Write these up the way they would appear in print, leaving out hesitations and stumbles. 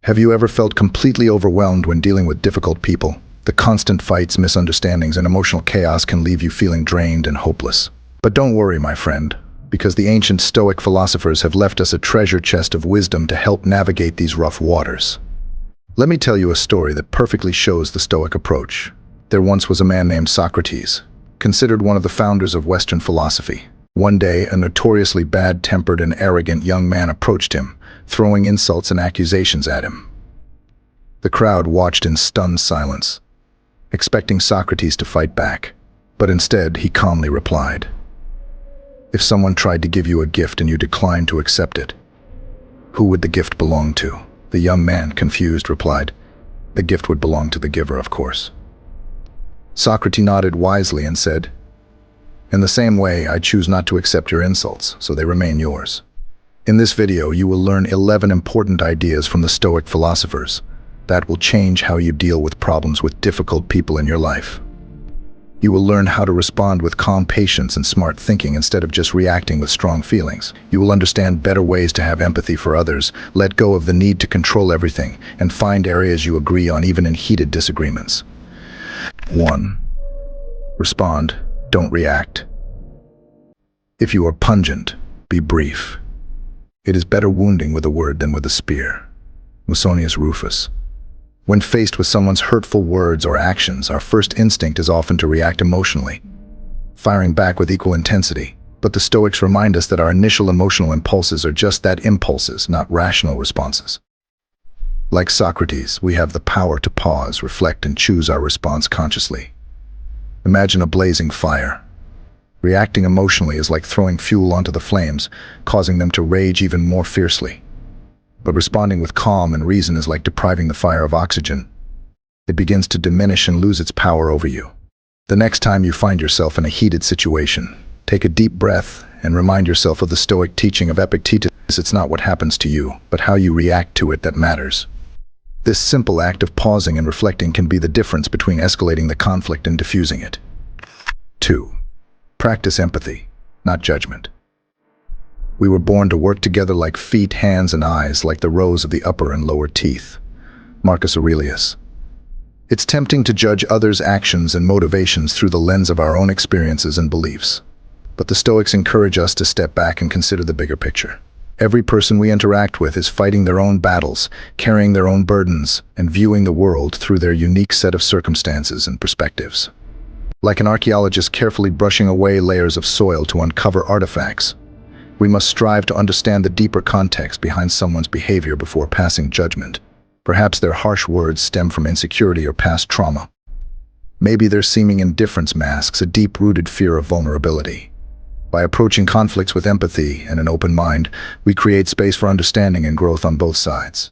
Have you ever felt completely overwhelmed when dealing with difficult people? The constant fights, misunderstandings, and emotional chaos can leave you feeling drained and hopeless. But don't worry, my friend, because the ancient Stoic philosophers have left us a treasure chest of wisdom to help navigate these rough waters. Let me tell you a story that perfectly shows the Stoic approach. There once was a man named Socrates, considered one of the founders of Western philosophy. One day, a notoriously bad-tempered and arrogant young man approached him, throwing insults and accusations at him. The crowd watched in stunned silence, expecting Socrates to fight back. But instead, he calmly replied, "If someone tried to give you a gift and you declined to accept it, who would the gift belong to?" The young man, confused, replied, "The gift would belong to the giver, of course." Socrates nodded wisely and said, "In the same way, I choose not to accept your insults, so they remain yours." In this video, you will learn 11 important ideas from the Stoic philosophers that will change how you deal with problems with difficult people in your life. You will learn how to respond with calm patience and smart thinking instead of just reacting with strong feelings. You will understand better ways to have empathy for others, let go of the need to control everything, and find areas you agree on even in heated disagreements. 1. Respond, don't react. If you are pungent, be brief. It is better wounding with a word than with a spear. Musonius Rufus. When faced with someone's hurtful words or actions, our first instinct is often to react emotionally, firing back with equal intensity. But the Stoics remind us that our initial emotional impulses are just that, impulses, not rational responses. Like Socrates, we have the power to pause, reflect, and choose our response consciously. Imagine a blazing fire. Reacting emotionally is like throwing fuel onto the flames, causing them to rage even more fiercely. But responding with calm and reason is like depriving the fire of oxygen. It begins to diminish and lose its power over you. The next time you find yourself in a heated situation, take a deep breath and remind yourself of the Stoic teaching of Epictetus. It's not what happens to you, but how you react to it that matters. This simple act of pausing and reflecting can be the difference between escalating the conflict and diffusing it. 2. Practice empathy, not judgment. We were born to work together like feet, hands, and eyes, like the rows of the upper and lower teeth. Marcus Aurelius. It's tempting to judge others' actions and motivations through the lens of our own experiences and beliefs. But the Stoics encourage us to step back and consider the bigger picture. Every person we interact with is fighting their own battles, carrying their own burdens, and viewing the world through their unique set of circumstances and perspectives. Like an archaeologist carefully brushing away layers of soil to uncover artifacts, we must strive to understand the deeper context behind someone's behavior before passing judgment. Perhaps their harsh words stem from insecurity or past trauma. Maybe their seeming indifference masks a deep-rooted fear of vulnerability. By approaching conflicts with empathy and an open mind, we create space for understanding and growth on both sides.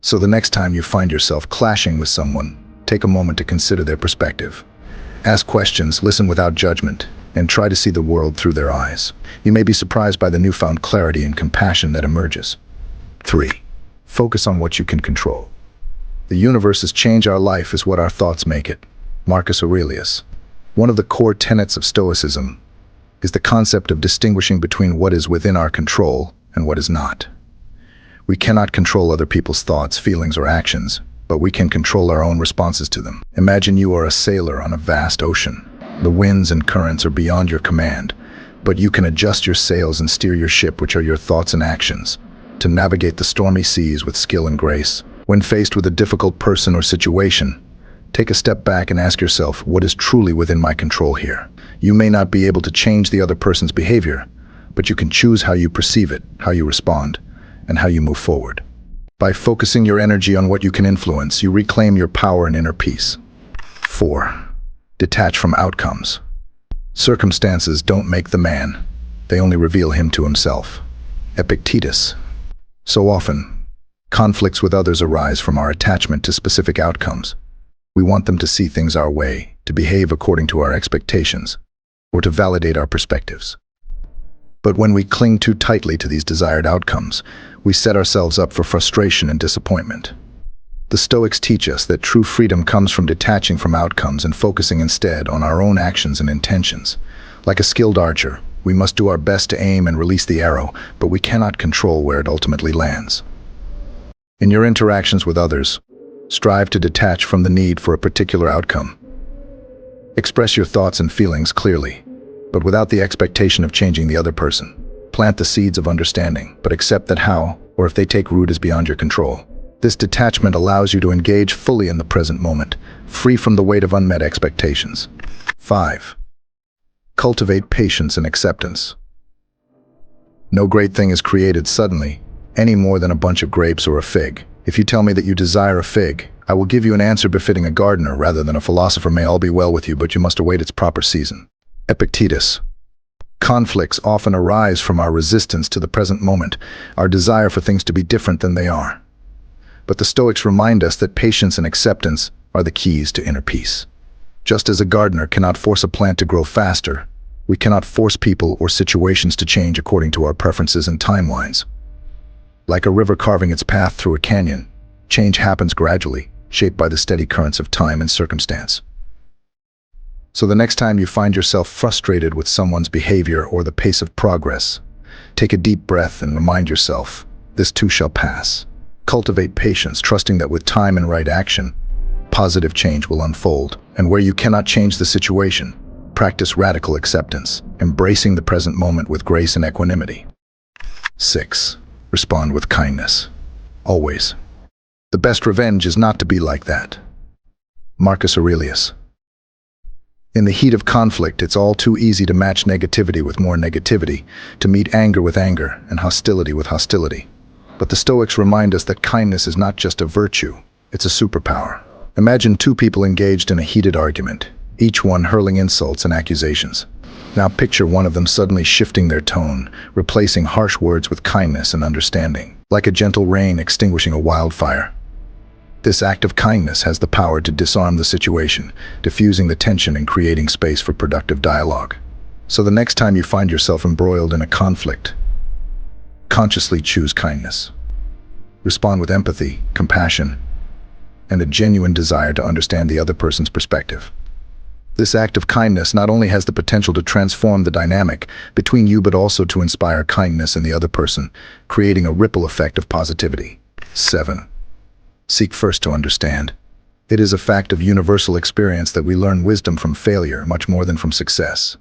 So the next time you find yourself clashing with someone, take a moment to consider their perspective. Ask questions, listen without judgment, and try to see the world through their eyes. You may be surprised by the newfound clarity and compassion that emerges. 3. Focus on what you can control. The universe's change our life is what our thoughts make it. Marcus Aurelius. One of the core tenets of Stoicism is the concept of distinguishing between what is within our control and what is not. We cannot control other people's thoughts, feelings, or actions, but we can control our own responses to them. Imagine you are a sailor on a vast ocean. The winds and currents are beyond your command, but you can adjust your sails and steer your ship, which are your thoughts and actions, to navigate the stormy seas with skill and grace. When faced with a difficult person or situation, take a step back and ask yourself, what is truly within my control here? You may not be able to change the other person's behavior, but you can choose how you perceive it, how you respond, and how you move forward. By focusing your energy on what you can influence, you reclaim your power and inner peace. 4. Detach from outcomes. Circumstances don't make the man. They only reveal him to himself. Epictetus. So often, conflicts with others arise from our attachment to specific outcomes. We want them to see things our way, to behave according to our expectations, or to validate our perspectives. But when we cling too tightly to these desired outcomes, we set ourselves up for frustration and disappointment. The Stoics teach us that true freedom comes from detaching from outcomes and focusing instead on our own actions and intentions. Like a skilled archer, we must do our best to aim and release the arrow, but we cannot control where it ultimately lands. In your interactions with others, strive to detach from the need for a particular outcome. Express your thoughts and feelings clearly, but without the expectation of changing the other person. Plant the seeds of understanding, but accept that how, or if they take root, is beyond your control. This detachment allows you to engage fully in the present moment, free from the weight of unmet expectations. 5. Cultivate patience and acceptance. No great thing is created suddenly, any more than a bunch of grapes or a fig. If you tell me that you desire a fig, I will give you an answer befitting a gardener rather than a philosopher. May all be well with you, but you must await its proper season. Epictetus. Conflicts often arise from our resistance to the present moment, our desire for things to be different than they are. But the Stoics remind us that patience and acceptance are the keys to inner peace. Just as a gardener cannot force a plant to grow faster, we cannot force people or situations to change according to our preferences and timelines. Like a river carving its path through a canyon, change happens gradually, shaped by the steady currents of time and circumstance. So the next time you find yourself frustrated with someone's behavior or the pace of progress, take a deep breath and remind yourself, this too shall pass. Cultivate patience, trusting that with time and right action, positive change will unfold. And where you cannot change the situation, practice radical acceptance, embracing the present moment with grace and equanimity. 6. Respond with kindness. Always. The best revenge is not to be like that. Marcus Aurelius. In the heat of conflict, it's all too easy to match negativity with more negativity, to meet anger with anger and hostility with hostility. But the Stoics remind us that kindness is not just a virtue, it's a superpower. Imagine two people engaged in a heated argument, each one hurling insults and accusations. Now picture one of them suddenly shifting their tone, replacing harsh words with kindness and understanding, like a gentle rain extinguishing a wildfire. This act of kindness has the power to disarm the situation, diffusing the tension and creating space for productive dialogue. So the next time you find yourself embroiled in a conflict, consciously choose kindness. Respond with empathy, compassion, and a genuine desire to understand the other person's perspective. This act of kindness not only has the potential to transform the dynamic between you, but also to inspire kindness in the other person, creating a ripple effect of positivity. 7. Seek first to understand. It is a fact of universal experience that we learn wisdom from failure much more than from success.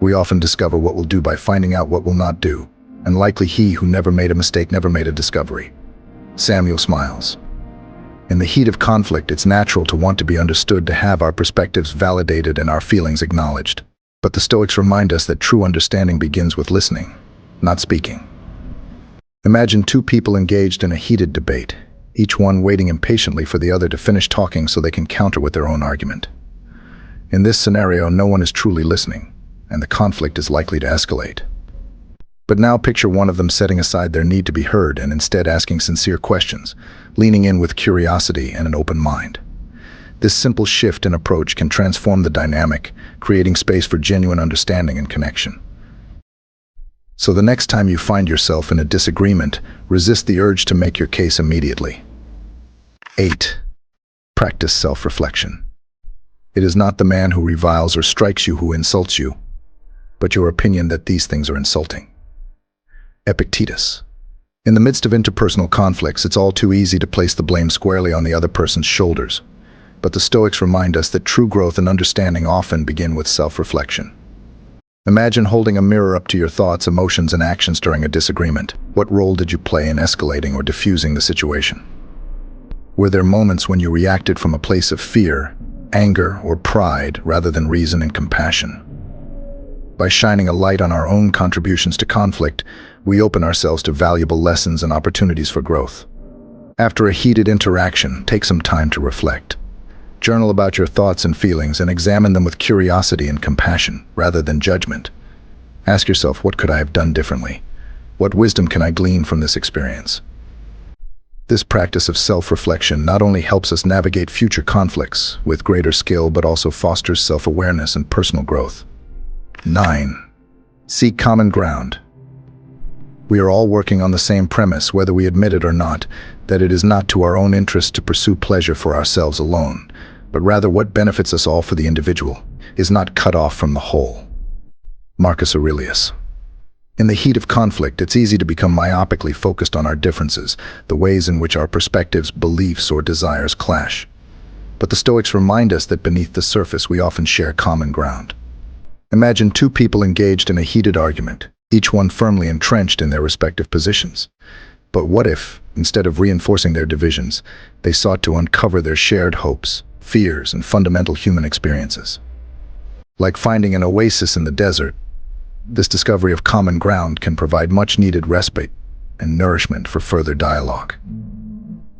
We often discover what we'll do by finding out what we'll not do, and likely he who never made a mistake never made a discovery. Samuel Smiles. In the heat of conflict, it's natural to want to be understood, to have our perspectives validated and our feelings acknowledged. But the Stoics remind us that true understanding begins with listening, not speaking. Imagine two people engaged in a heated debate, each one waiting impatiently for the other to finish talking so they can counter with their own argument. In this scenario, no one is truly listening, and the conflict is likely to escalate. But now picture one of them setting aside their need to be heard and instead asking sincere questions, leaning in with curiosity and an open mind. This simple shift in approach can transform the dynamic, creating space for genuine understanding and connection. So the next time you find yourself in a disagreement, resist the urge to make your case immediately. 8. Practice self-reflection. It is not the man who reviles or strikes you who insults you, but your opinion that these things are insulting. Epictetus. In the midst of interpersonal conflicts, it's all too easy to place the blame squarely on the other person's shoulders. But the Stoics remind us that true growth and understanding often begin with self-reflection. Imagine holding a mirror up to your thoughts, emotions, and actions during a disagreement. What role did you play in escalating or diffusing the situation? Were there moments when you reacted from a place of fear, anger, or pride rather than reason and compassion? By shining a light on our own contributions to conflict, we open ourselves to valuable lessons and opportunities for growth. After a heated interaction, take some time to reflect. Journal about your thoughts and feelings and examine them with curiosity and compassion rather than judgment. Ask yourself, what could I have done differently? What wisdom can I glean from this experience? This practice of self-reflection not only helps us navigate future conflicts with greater skill, but also fosters self-awareness and personal growth. 9. Seek common ground. We are all working on the same premise, whether we admit it or not, that it is not to our own interest to pursue pleasure for ourselves alone, but rather what benefits us all for the individual is not cut off from the whole. Marcus Aurelius. In the heat of conflict, it's easy to become myopically focused on our differences, the ways in which our perspectives, beliefs, or desires clash. But the Stoics remind us that beneath the surface we often share common ground. Imagine two people engaged in a heated argument, each one firmly entrenched in their respective positions. But what if, instead of reinforcing their divisions, they sought to uncover their shared hopes, fears, and fundamental human experiences? Like finding an oasis in the desert, this discovery of common ground can provide much-needed respite and nourishment for further dialogue.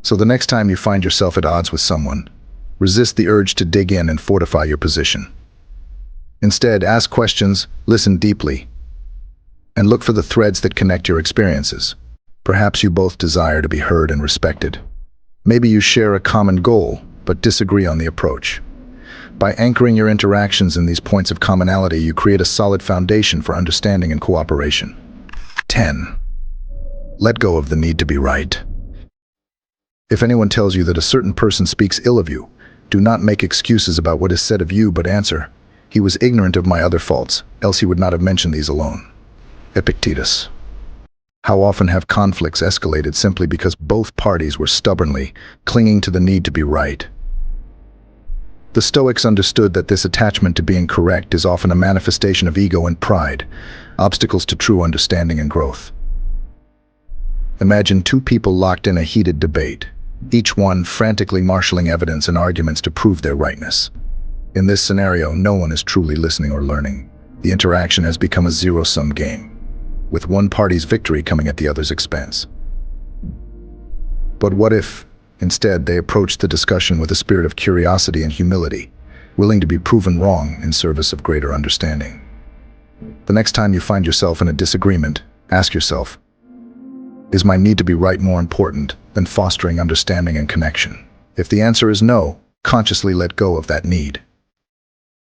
So the next time you find yourself at odds with someone, resist the urge to dig in and fortify your position. Instead, ask questions, listen deeply, and look for the threads that connect your experiences. Perhaps you both desire to be heard and respected. Maybe you share a common goal, but disagree on the approach. By anchoring your interactions in these points of commonality, you create a solid foundation for understanding and cooperation. 10. Let go of the need to be right. If anyone tells you that a certain person speaks ill of you, do not make excuses about what is said of you, but answer, "He was ignorant of my other faults, else he would not have mentioned these alone." Epictetus. How often have conflicts escalated simply because both parties were stubbornly clinging to the need to be right? The Stoics understood that this attachment to being correct is often a manifestation of ego and pride, obstacles to true understanding and growth. Imagine two people locked in a heated debate, each one frantically marshaling evidence and arguments to prove their rightness. In this scenario, no one is truly listening or learning. The interaction has become a zero-sum game, with one party's victory coming at the other's expense. But what if, instead, they approached the discussion with a spirit of curiosity and humility, willing to be proven wrong in service of greater understanding? The next time you find yourself in a disagreement, ask yourself, is my need to be right more important than fostering understanding and connection? If the answer is no, consciously let go of that need.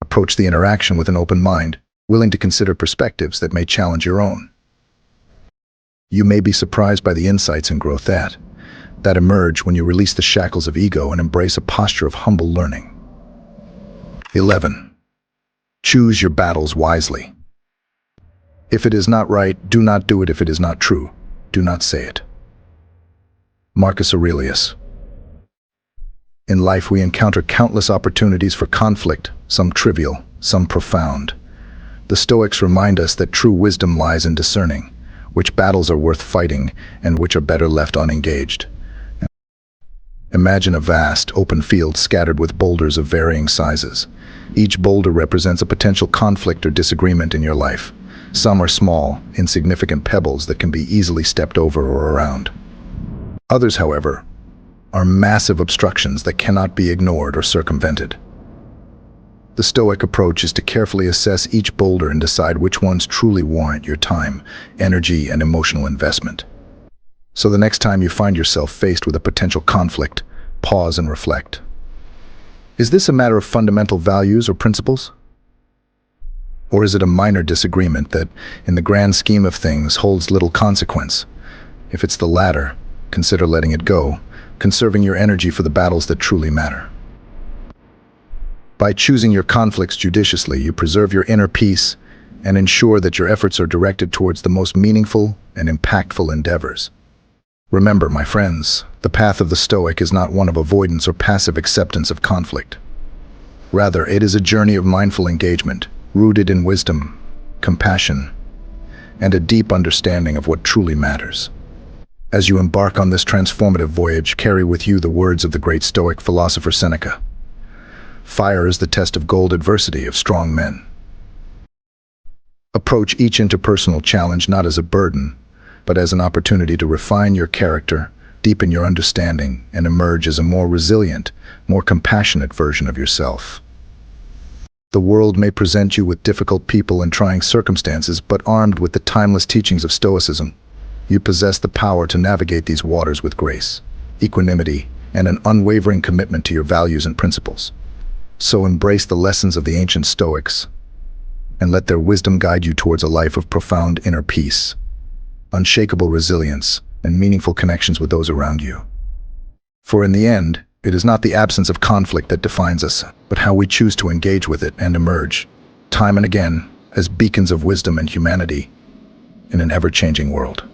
Approach the interaction with an open mind, willing to consider perspectives that may challenge your own. You may be surprised by the insights and growth that emerge when you release the shackles of ego and embrace a posture of humble learning. 11. Choose your battles wisely. If it is not right, do not do it. If it is not true, do not say it. Marcus Aurelius. In life, we encounter countless opportunities for conflict, some trivial, some profound. The Stoics remind us that true wisdom lies in discerning which battles are worth fighting and which are better left unengaged. Imagine a vast, open field scattered with boulders of varying sizes. Each boulder represents a potential conflict or disagreement in your life. Some are small, insignificant pebbles that can be easily stepped over or around. Others, however, are massive obstructions that cannot be ignored or circumvented. The Stoic approach is to carefully assess each boulder and decide which ones truly warrant your time, energy, and emotional investment. So the next time you find yourself faced with a potential conflict, pause and reflect. Is this a matter of fundamental values or principles? Or is it a minor disagreement that, in the grand scheme of things, holds little consequence? If it's the latter, consider letting it go, conserving your energy for the battles that truly matter. By choosing your conflicts judiciously, you preserve your inner peace and ensure that your efforts are directed towards the most meaningful and impactful endeavors. Remember, my friends, the path of the Stoic is not one of avoidance or passive acceptance of conflict. Rather, it is a journey of mindful engagement, rooted in wisdom, compassion, and a deep understanding of what truly matters. As you embark on this transformative voyage, carry with you the words of the great Stoic philosopher Seneca. Fire is the test of gold, adversity of strong men. Approach each interpersonal challenge not as a burden, but as an opportunity to refine your character, deepen your understanding, and emerge as a more resilient, more compassionate version of yourself. The world may present you with difficult people and trying circumstances, but armed with the timeless teachings of Stoicism, you possess the power to navigate these waters with grace, equanimity, and an unwavering commitment to your values and principles. So embrace the lessons of the ancient Stoics, and let their wisdom guide you towards a life of profound inner peace, unshakable resilience, and meaningful connections with those around you. For in the end, it is not the absence of conflict that defines us, but how we choose to engage with it and emerge, time and again, as beacons of wisdom and humanity. in an ever-changing world.